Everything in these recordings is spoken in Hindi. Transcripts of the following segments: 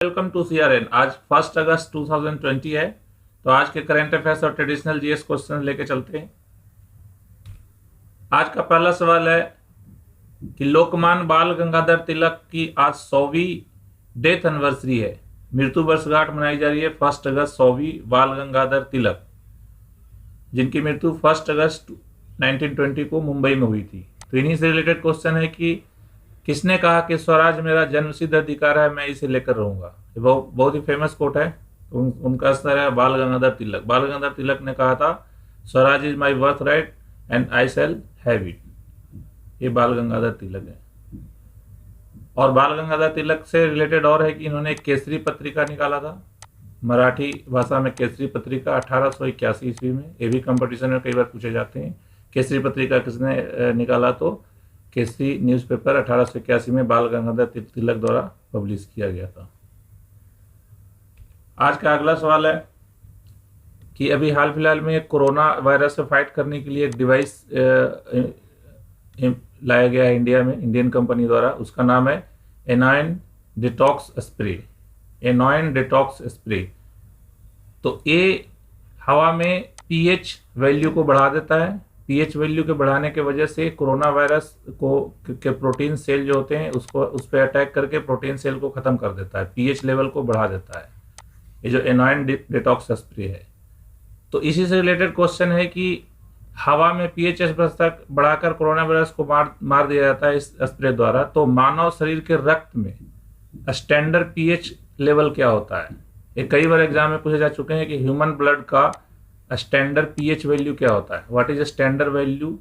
Welcome to CRN. आज 1 अगस्त 2020 है। तो आज के करंट अफेयर्स और ट्रेडिशनल जीएस क्वेश्चन लेके चलते हैं। आज का पहला सवाल है कि लोकमान्य बाल गंगाधर तिलक की आज 100वीं डेथ एनिवर्सरी है। मृत्यु वर्षगांठ मनाई जा रही है 1 अगस्त 100वीं बाल गंगाधर तिलक, जिनकी मृत्यु 1 अगस्त 1920 को मुंबई में हुई थी। तो इन्हीं से रिलेटेड क्वेश्चन है कि किसने कहा कि स्वराज मेरा जन्मसिद्ध अधिकार है, मैं इसे लेकर रहूंगा। ये बहुत ही फेमस कोट है। उनका स्तर है बाल गंगाधर तिलक। बाल गंगाधर तिलक ने कहा था Swaraj is my birth right and I shall have it. ये बाल गंगाधर तिलक है। और बाल गंगाधर तिलक से रिलेटेड और है कि इन्होंने एक केसरी पत्रिका निकाला था, मराठी भाषा में केसरी पत्रिका 1881 ईस्वी में। ये भी कंपटीशन में कई बार पूछे जाते हैं। केसरी पत्रिका किसने निकाला? तो केसरी न्यूज़पेपर 1881 में बाल गंगाधर तिलक द्वारा पब्लिश किया गया था। आज का अगला सवाल है कि अभी हाल फिलहाल में कोरोना वायरस से फाइट करने के लिए एक डिवाइस लाया गया है इंडिया में, इंडियन कंपनी द्वारा। उसका नाम है anion detox spray. Anion detox spray. तो ये हवा में पीएच वैल्यू को बढ़ा देता है। पीएच वैल्यू के बढ़ाने के वजह से कोरोना वायरस को के प्रोटीन सेल जो होते हैं उसको उस पर अटैक करके प्रोटीन सेल को खत्म कर देता है, पीएच लेवल को बढ़ा देता है। ये जो एनायन डिटॉक्स स्प्रे है। तो इसी से रिलेटेड क्वेश्चन है कि हवा में पीएच तक बढ़ाकर कोरोना वायरस को मार दिया जाता है इस स्प्रे द्वारा। तो मानव शरीर के रक्त में स्टैंडर्ड पीएच लेवल क्या होता है? ये कई बार एग्जाम में पूछे जा चुके हैं कि ह्यूमन ब्लड का स्टैंडर्ड पीएच वैल्यू क्या होता है। What is standard value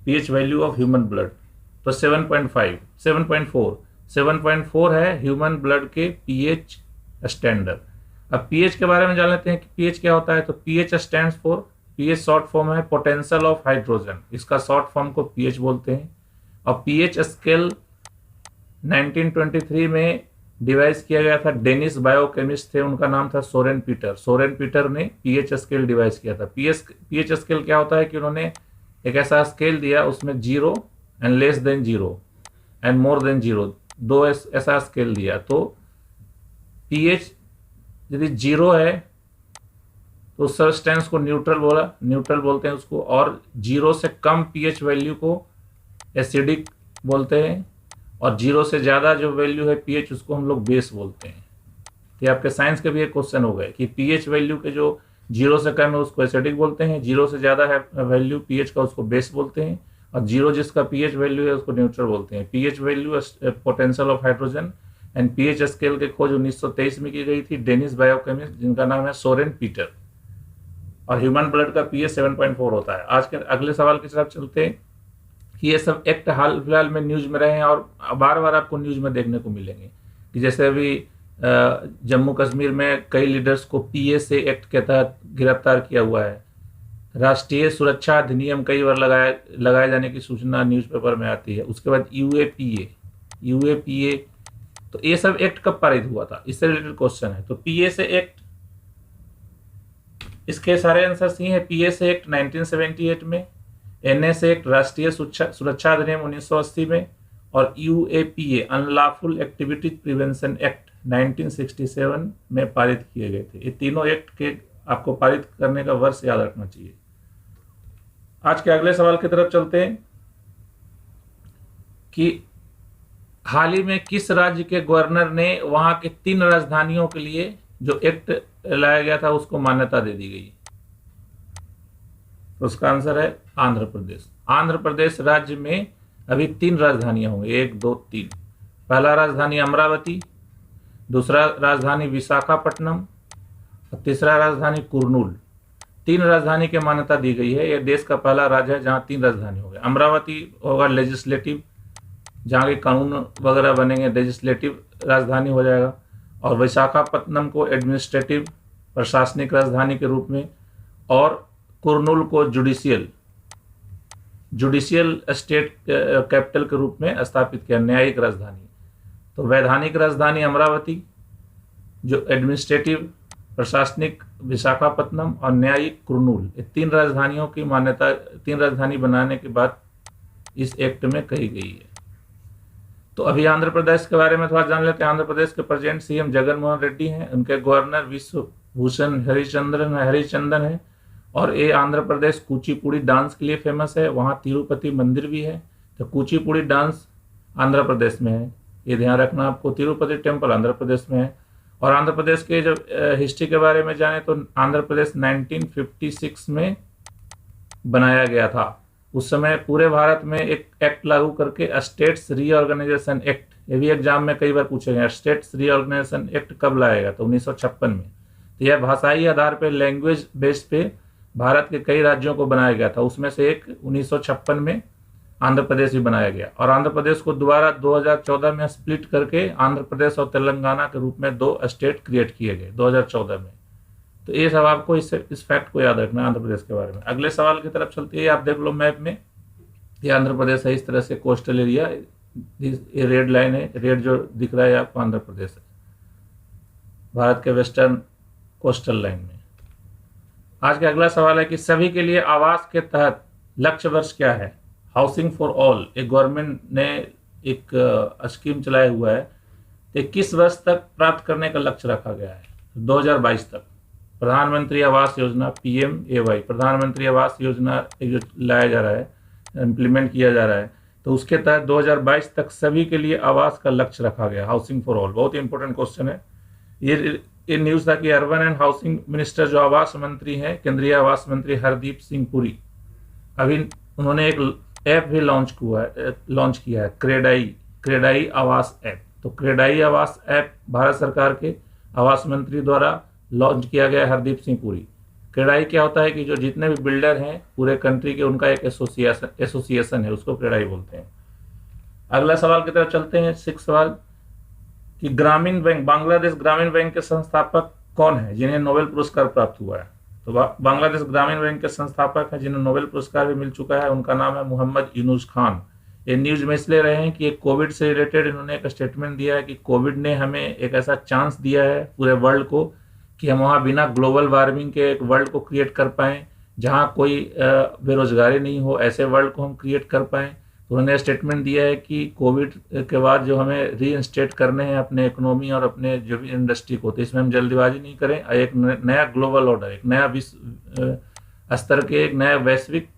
pH value of human blood? तो 7.5 7.4 है ह्यूमन ब्लड के पीएच स्टैंडर्ड। अब पीएच के बारे में जान लेते हैं कि पीएच क्या होता है। तो pH stands for, pH short form है पोटेंशियल ऑफ हाइड्रोजन, इसका शॉर्ट फॉर्म को पीएच बोलते हैं। और पीएच स्केल 1923 में डिवाइस किया गया था। डेनिस बायोकेमिस्ट थे, उनका नाम था सोरेन पीटर। सोरेन पीटर ने पीएच स्केल डिवाइस किया था। पीएच स्केल क्या होता है कि उन्होंने एक ऐसा स्केल दिया, उसमें 0 and less than 0 and more than 0 दो ऐसा स्केल दिया। तो पीएच यदि 0 है तो उस सब्सटेंस को न्यूट्रल बोलते हैं उसको, और 0 से कम पीएच वैल्यू को एसिडिक बोलते हैं, और 0 से ज़्यादा जो वैल्यू है पीएच उसको हम लोग बेस बोलते हैं। तो आपके साइंस के भी एक क्वेश्चन हो गए कि पीएच वैल्यू के जो 0 से कम है उसको एसिडिक बोलते हैं, 0 से ज़्यादा है वैल्यू पीएच का उसको बेस बोलते हैं, और 0 जिसका पीएच वैल्यू है उसको न्यूट्रल बोलते हैं। PH value potential of hydrogen and pH scale की खोज 1923 में की गई थी, डेनिस बायोकेमिस्ट, जिनका नाम है सोरेन पीटर। और ह्यूमन ब्लड का पीएच 7.4 होता है। आज के अगले सवाल की तरफ चलते हैं कि ये सब एक्ट हाल फिलहाल में न्यूज़ में रहे हैं और बार बार आपको न्यूज़ में देखने को मिलेंगे कि जैसे अभी जम्मू कश्मीर में कई लीडर्स को पीएसए एक्ट के तहत गिरफ्तार किया हुआ है। राष्ट्रीय सुरक्षा अधिनियम कई बार लगाए जाने की सूचना न्यूज़पेपर में आती है। उसके बाद यूएपीए। तो ये सब एक्ट कब पारित हुआ था, इससे रिलेटेड क्वेश्चन है। तो पीएसए एक्ट, इसके सारे आंसर ही है। पीएसए एक्ट 1978 में, एनएसए एक्ट राष्ट्रीय सुरक्षा अधिनियम 1980 में, और UAPA unlawful activities prevention act 1967 में पारित किए गए थे। ये तीनों एक्ट के आपको पारित करने का वर्ष याद रखना चाहिए। आज के अगले सवाल की तरफ चलते हैं कि हाल ही में किस राज्य के गवर्नर ने वहां के 3 राजधानियों के लिए जो एक्ट लाया गया था उसको मान्यता दे दी गई? तो उसका आंसर है आंध्र प्रदेश। आंध्र प्रदेश राज्य में अभी 3 राजधानियां होंगी, 1, 2, 3। पहला राजधानी अमरावती, दूसरा राजधानी विशाखापट्टनम, और तीसरा राजधानी कुर्नूल। 3 राजधानी की मान्यता दी गई है। यह देश का पहला राज्य है जहां 3 राजधानी हो गए। अमरावती होगा लेजिस्लेटिव, जहाँ के कानून वगैरह बनेंगे, लेजिस्लेटिव राजधानी हो जाएगा। और विशाखापट्टनम को एडमिनिस्ट्रेटिव, प्रशासनिक राजधानी के रूप में, और कुर्नूल को जुडिशियल स्टेट कैपिटल के रूप में स्थापित किया, न्यायिक राजधानी। तो वैधानिक राजधानी अमरावती, जो एडमिनिस्ट्रेटिव प्रशासनिक विशाखापट्टनम, और न्यायिक कुर्नूल। ये 3 राजधानियों की मान्यता 3 राजधानी बनाने के बाद इस एक्ट में कही गई है। तो अभी आंध्र प्रदेश के बारे में थोड़ा जान लेते हैं। आंध्र प्रदेश के प्रेजेंट सीएम जगन मोहन रेड्डी हैं, उनके गवर्नर विश्वभूषण हरिचंदन है। और ये आंध्र प्रदेश कुचिपुड़ी डांस के लिए फेमस है, वहाँ तिरुपति मंदिर भी है। तो कुचिपुड़ी डांस आंध्र प्रदेश में है, ये ध्यान रखना आपको। तिरुपति टेम्पल आंध्र प्रदेश में है। और आंध्र प्रदेश के जब हिस्ट्री के बारे में जाने तो आंध्र प्रदेश 1956 में बनाया गया था। उस समय पूरे भारत में एक एक्ट लागू करके स्टेट्स रीऑर्गेनाइजेशन एक्ट, ये भी एग्जाम में कई बार पूछे गए, स्टेट्स रीऑर्गेनाइजेशन एक्ट कब लाया गया? तो 1956 में। तो यह भाषाई आधार पे, लैंग्वेज बेस पे भारत के कई राज्यों को बनाया गया था, उसमें से एक 1956 में आंध्र प्रदेश भी बनाया गया। और आंध्र प्रदेश को दोबारा 2014 में स्प्लिट करके आंध्र प्रदेश और तेलंगाना के रूप में 2 स्टेट क्रिएट किए गए 2014 में। तो ये सब आपको इस फैक्ट को याद रखना है आंध्र प्रदेश के बारे में। अगले सवाल की तरफ चलते हैं, आप देख लो मैप में, ये आंध्र प्रदेश है, इस तरह से कोस्टल एरिया, ये रेड लाइन है, रेड जो दिख रहा है आपको आंध्र प्रदेश है, भारत के वेस्टर्न कोस्टल लाइन में। आज का अगला सवाल है कि सभी के लिए आवास के तहत लक्ष्य वर्ष क्या है? हाउसिंग फॉर ऑल, एक गवर्नमेंट ने एक स्कीम चलाया हुआ है, तो किस वर्ष तक प्राप्त करने का लक्ष्य रखा गया है? 2022 तक। प्रधानमंत्री आवास योजना PMAY, प्रधानमंत्री आवास योजना जो लाया जा रहा है, इम्प्लीमेंट किया जा रहा है, तो उसके तहत 2022 तक सभी के लिए आवास का लक्ष्य रखा गया, हाउसिंग फॉर ऑल। बहुत ही इंपॉर्टेंट क्वेश्चन है ये न्यूज़ था कि अर्बन एंड हाउसिंग मिनिस्टर जो आवास मंत्री हैं, केंद्रीय आवास मंत्री हरदीप सिंह पुरी, अभी उन्होंने एक ऐप भी लॉन्च किया है, क्रेडाई आवास ऐप। तो क्रेडाई आवास ऐप भारत सरकार के आवास मंत्री द्वारा लॉन्च किया गया हरदीप सिंह पुरी। क्रेडाई क्या होता है कि जो जितने भी बिल्डर हैं पूरे कंट्री के, उनका एक एसोसिएशन है, उसको क्रेडाई बोलते हैं। अगला सवाल की तरफ चलते हैं, 6 सवाल कि ग्रामीण बैंक, बांग्लादेश ग्रामीण बैंक के संस्थापक कौन है जिन्हें नोबेल पुरस्कार प्राप्त हुआ है? तो बांग्लादेश ग्रामीण बैंक के संस्थापक हैं जिन्हें नोबेल पुरस्कार भी मिल चुका है, उनका नाम है मोहम्मद यूनुस खान। ये न्यूज में इसलिए रहे हैं कि एक कोविड से रिलेटेड इन्होंने एक स्टेटमेंट दिया है कि कोविड ने हमें एक ऐसा चांस दिया है पूरे वर्ल्ड को कि हम वहाँ बिना ग्लोबल वार्मिंग के एक वर्ल्ड को क्रिएट कर पाएँ, जहाँ कोई बेरोजगारी नहीं हो, ऐसे वर्ल्ड को हम क्रिएट कर पाएँ। तो उन्होंने स्टेटमेंट दिया है कि कोविड के बाद जो हमें रीइंस्टेट करने हैं अपने इकोनॉमी और अपने जो भी इंडस्ट्री को, तो इसमें हम जल्दबाजी नहीं करें, एक नया ग्लोबल ऑर्डर, एक नया विश्व स्तर के, एक नया वैश्विक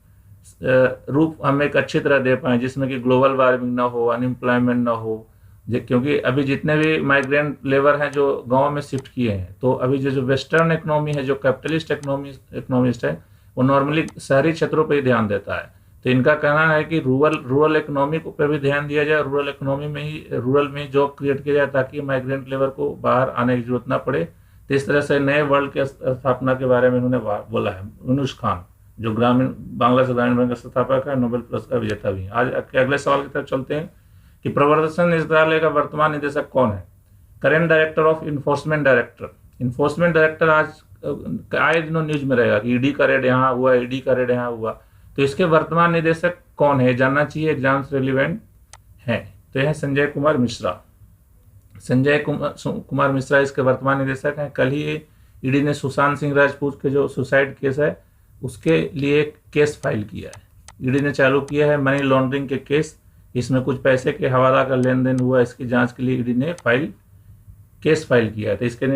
रूप हम एक अच्छी तरह दे पाएँ, जिसमें कि ग्लोबल वार्मिंग ना हो, अनएम्प्लॉयमेंट ना हो। क्योंकि अभी जितने भी माइग्रेंट लेबर हैं जो गांव में शिफ्ट किए हैं, तो अभी जो वेस्टर्न इकोनॉमी है, जो कैपिटलिस्ट इकोनॉमिस्ट है, वो नॉर्मली शहरी क्षेत्रों पर ही ध्यान देता है। तो इनका कहना है कि रूरल इकोनॉमी पर भी ध्यान दिया जाए, रूरल में जॉब क्रिएट किया जाए, ताकि माइग्रेंट लेबर को बाहर आने की जरूरत ना पड़े। तो इस तरह से नए वर्ल्ड के स्थापना के बारे में उन्होंने बोला है। यूनुस खान जो बांग्लादेश ग्रामीण बैंक का संस्थापक है, नोबेल पुरस्कार विजेता भी है। आज अगले सवाल की तरफ चलते हैं कि प्रवर्तन निदेशालय का वर्तमान निदेशक कौन है? Current director of enforcement director आज आए दिनों न्यूज में रहेगा कि ईडी का रेड यहाँ हुआ, तो इसके वर्तमान निदेशक कौन है जानना चाहिए, एग्जाम्स रिलेवेंट है। तो यह संजय कुमार मिश्रा इसके वर्तमान निदेशक हैं। कल ही ईडी ने सुशांत सिंह राजपूत के जो सुसाइड केस है उसके लिए एक केस फाइल किया है। ईडी ने चालू किया है मनी लॉन्ड्रिंग के केस, इसमें कुछ पैसे के हवाला का लेन देन हुआ, इसकी जांच के लिए ईडी ने केस फाइल किया है। तो इसके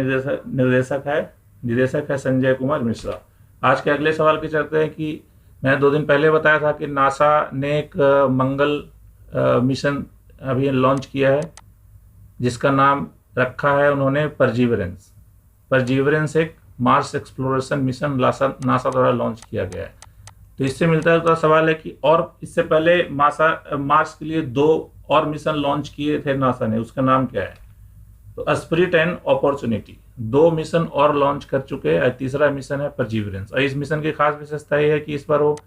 निदेशक है संजय कुमार मिश्रा। आज के अगले सवाल की चलते हैं कि मैंने 2 दिन पहले बताया था कि नासा ने एक मंगल मिशन अभी लॉन्च किया है, जिसका नाम रखा है उन्होंने परजीवरेंस एक मार्स एक्सप्लोरेशन मिशन नासा द्वारा लॉन्च किया गया है। तो इससे मिलता जुलता सवाल है कि और इससे पहले मार्स के लिए 2 और मिशन लॉन्च किए थे नासा ने, उसका नाम क्या है? तो स्पिरिट एंड अपॉर्चुनिटी, 2 मिशन और लॉन्च कर चुके हैं। तीसरा मिशन है परजीवरेंस। और इस मिशन की खास विशेषता यह है कि इस बार वो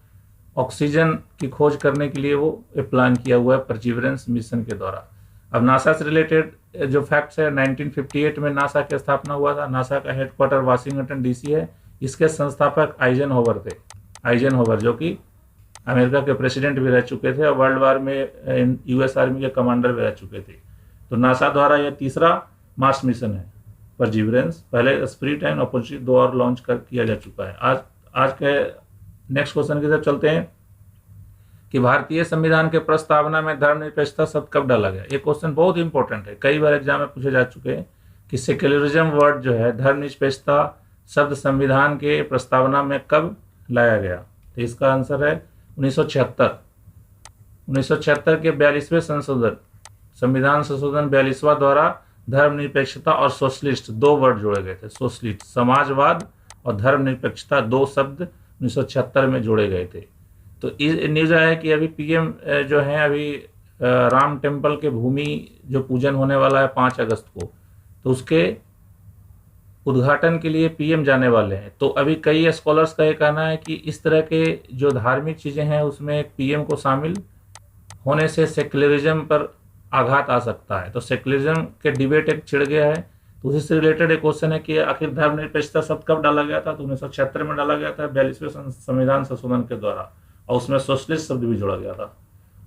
ऑक्सीजन की खोज करने के लिए वो प्लान किया हुआ है परजीवरेंस मिशन के द्वारा। अब नासा से रिलेटेड जो फैक्ट्स है, 1958 में नासा की स्थापना हुआ था। नासा का हेडक्वार्टर वाशिंगटन DC है। इसके संस्थापक आइजनहोवर थे, जो कि अमेरिका के प्रेसिडेंट भी रह चुके थे और वर्ल्ड वार में US आर्मी के कमांडर भी रह चुके थे। तो नासा द्वारा यह तीसरा मार्स मिशन है परजीवरेंस। पहले स्पिरिट एंड अपॉर्चुनिटी 2 और लॉन्च किया जा चुका है। आज के नेक्स्ट क्वेश्चन की तरफ चलते हैं कि भारतीय संविधान के प्रस्तावना में धर्मनिरपेक्षता शब्द कब डाला गया। ये क्वेश्चन बहुत इंपॉर्टेंट है, कई बार एग्जाम में पूछे जा चुके हैं कि सेक्युलरिज्म वर्ड जो है, धर्मनिरपेक्षता शब्द संविधान के प्रस्तावना में कब लाया गया। तो इसका आंसर है 1976 के 42वें संशोधन, संविधान संशोधन 42वां द्वारा धर्मनिरपेक्षता और सोशलिस्ट दो वर्ड जोड़े गए थे। सोशलिस्ट समाजवाद और धर्मनिरपेक्षता दो शब्द 1976 में जोड़े गए थे। तो न्यूज आया कि अभी पीएम जो है, अभी राम टेम्पल के भूमि जो पूजन होने वाला है 5 अगस्त को, तो उसके उद्घाटन के लिए पीएम जाने वाले हैं। तो अभी कई स्कॉलर्स का ये कहना है कि इस तरह के जो धार्मिक चीज़ें हैं उसमें पीएम को शामिल होने से सेक्युलरिज्म पर आघात आ सकता है। तो सेक्युलरिज्म के डिबेट एक छिड़ गया है। तो उसी से रिलेटेड एक क्वेश्चन है कि आखिर धर्मनिरपेक्षता शब्द कब डाला गया था। तो 1976 में डाला गया था 42वें संविधान संशोधन के द्वारा, और उसमें सोशलिस्ट शब्द भी जोड़ा गया था।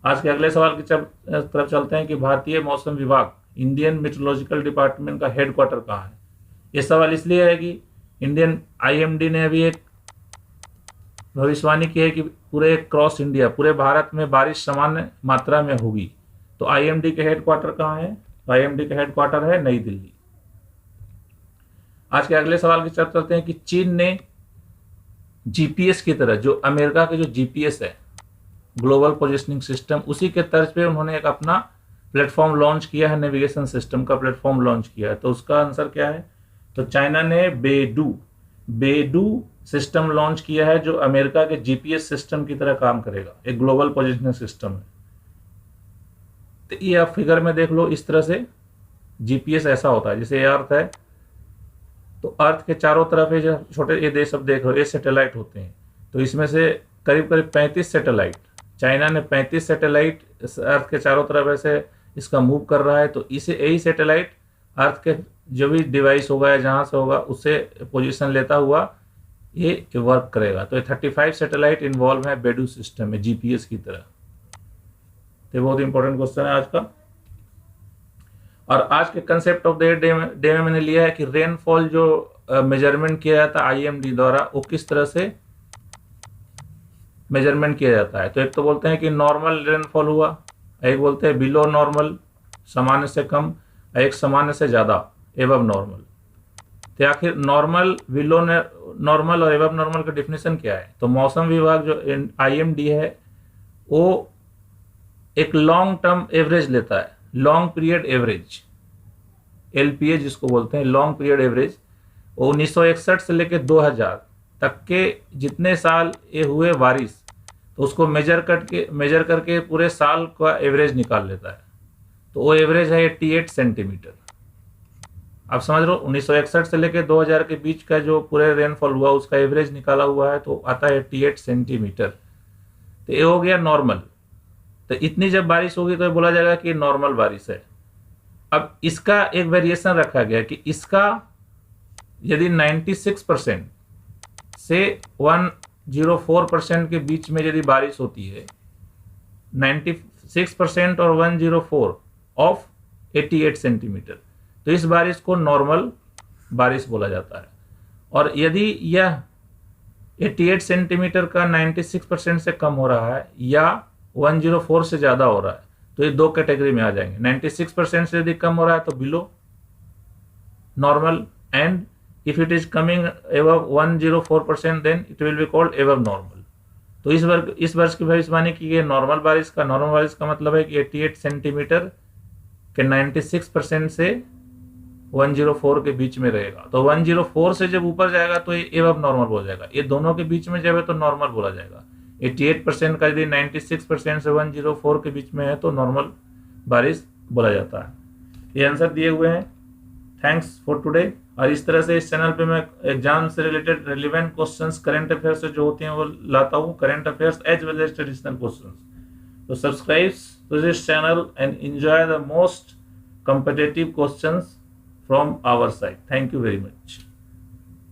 आज के अगले सवाल की तरफ चलते हैं कि भारतीय मौसम विभाग, इंडियन मेट्रोलॉजिकल डिपार्टमेंट का हेडक्वार्टर कहाँ है। ये सवाल इसलिए है कि इंडियन IMD ने अभी एक भविष्यवाणी की है कि पूरे क्रॉस इंडिया, पूरे भारत में बारिश सामान्य मात्रा में होगी। तो IMD के हेडक्वार्टर कहाँ है। तो IMD के हेडक्वार्टर है नई दिल्ली। आज के अगले सवाल की तरफ चलते हैं कि चीन ने GPS की तरह, जो अमेरिका के जो GPS है, ग्लोबल पोजिशनिंग सिस्टम, उसी के तर्ज पे उन्होंने एक अपना प्लेटफॉर्म लॉन्च किया है, नेविगेशन सिस्टम का प्लेटफॉर्म लॉन्च किया है। तो उसका आंसर क्या है। तो चाइना ने बेडू सिस्टम लॉन्च किया है, जो अमेरिका के GPS सिस्टम की तरह काम करेगा, एक ग्लोबल पोजिशनिंग सिस्टम है। तो ये आप फिगर में देख लो, इस तरह से GPS ऐसा होता है, जैसे ये अर्थ है, तो अर्थ के चारों तरफ ये जो छोटे ये देश सब देख रहे हो, ये सैटेलाइट होते हैं। तो इसमें से करीब करीब 35 सैटेलाइट, चाइना ने 35 सैटेलाइट अर्थ के चारों तरफ ऐसे इसका मूव कर रहा है। तो इसे यही सैटेलाइट अर्थ के जो भी डिवाइस होगा या जहाँ से होगा उससे पोजीशन लेता हुआ ये वर्क करेगा। तो 35 सैटेलाइट इन्वॉल्व है बेडू सिस्टम में, GPS की तरह। तो बहुत इंपॉर्टेंट क्वेश्चन है आज का। और आज के कंसेप्ट ऑफ द डे में मैंने लिया है कि रेनफॉल जो मेजरमेंट किया जाता है IMD द्वारा, वो किस तरह से मेजरमेंट किया जाता है। तो एक तो बोलते हैं कि नॉर्मल रेनफॉल हुआ, एक बोलते हैं बिलो नॉर्मल, सामान्य से कम, एक सामान्य से ज़्यादा, एबव नॉर्मल। तो आखिर नॉर्मल, बिलो नॉर्मल और एबव नॉर्मल का डिफिनेशन क्या है। तो मौसम विभाग जो IMD है वो एक लॉन्ग टर्म एवरेज लेता है, लॉन्ग पीरियड एवरेज, LPA जिसको बोलते हैं, लॉन्ग पीरियड एवरेज। 1961 से लेकर 2000 तक के जितने साल ये हुए बारिश, तो उसको मेजर करके पूरे साल का एवरेज निकाल लेता है। तो वो एवरेज है 88 सेंटीमीटर। आप समझ लो, 1961 से लेकर 2000 के बीच का जो पूरे रेनफॉल हुआ उसका एवरेज निकाला हुआ है, तो आता है 88 सेंटीमीटर। तो ये हो गया नॉर्मल। तो इतनी जब बारिश होगी तो ये बोला जाएगा कि नॉर्मल बारिश है। अब इसका एक वेरिएशन रखा गया कि इसका यदि 96% से 104% के बीच में यदि बारिश होती है, 96% और 104 ऑफ 88 सेंटीमीटर, तो इस बारिश को नॉर्मल बारिश बोला जाता है। और यदि यह 88 सेंटीमीटर का 96% से कम हो रहा है या 104 से ज़्यादा हो रहा है, तो ये दो कैटेगरी में आ जाएंगे। 96% से यदि कम हो रहा है तो below normal, and if it is coming above 104% then it will be called above normal. तो इस वर्ष की भविष्यवाणी की गई नॉर्मल बारिश का मतलब है कि 88 सेंटीमीटर के 96% से 104 के बीच में रहेगा। तो 104 से जब ऊपर जाएगा तो ये एबव नॉर्मल हो जाएगा, ये दोनों के बीच में जब है तो नॉर्मल बोला जाएगा। 88% का यदि 96% से 104 के बीच में है तो नॉर्मल बारिश बोला जाता है। ये आंसर दिए हुए हैं। Thanks for today. और इस तरह से इस चैनल पे मैं एग्जाम से related relevant questions, current affairs से जो होते हैं वो लाता हूँ, current affairs as well as traditional questions. तो subscribe to this channel and enjoy the most competitive questions from our side. Thank you very much.